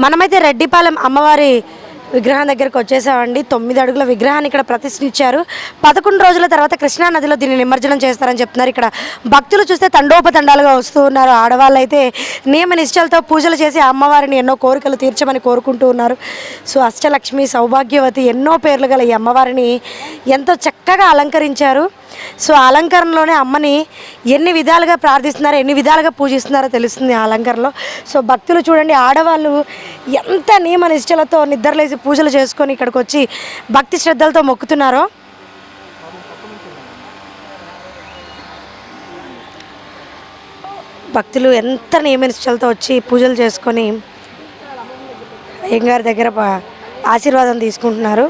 మనమైతే రెడ్డిపాలెం అమ్మవారి విగ్రహం దగ్గరికి వచ్చేసామండి. 9 అడుగుల విగ్రహాన్ని ఇక్కడ ప్రతిష్ఠించారు. 11 రోజుల తర్వాత కృష్ణా నదిలో దీన్ని నిమజ్జనం చేస్తారని చెప్తున్నారు. ఇక్కడ భక్తులు చూస్తే తండోపతండాలుగా వస్తూ ఉన్నారు. ఆడవాళ్ళు అయితే నియమ నిష్టలతో పూజలు చేసి అమ్మవారిని ఎన్నో కోరికలు తీర్చమని కోరుకుంటూ ఉన్నారు. సో అష్టలక్ష్మి, సౌభాగ్యవతి ఎన్నో పేర్లు గల ఈ అమ్మవారిని ఎంతో చక్కగా అలంకరించారు. సో అలంకరణలోనే అమ్మని ఎన్ని విధాలుగా ప్రార్థిస్తున్నారో, ఎన్ని విధాలుగా పూజిస్తున్నారో తెలుస్తుంది ఆ అలంకరణలో. సో భక్తులు చూడండి, ఆడవాళ్ళు ఎంత నియమ నిష్టలతో నిద్రలేసి పూజలు చేసుకొని ఇక్కడికి వచ్చి భక్తి శ్రద్ధలతో మొక్కుతున్నారో. భక్తులు ఎంత నియమ నిష్టలతో వచ్చి పూజలు చేసుకొని అయ్యగారి దగ్గర ఆశీర్వాదం తీసుకుంటున్నారు.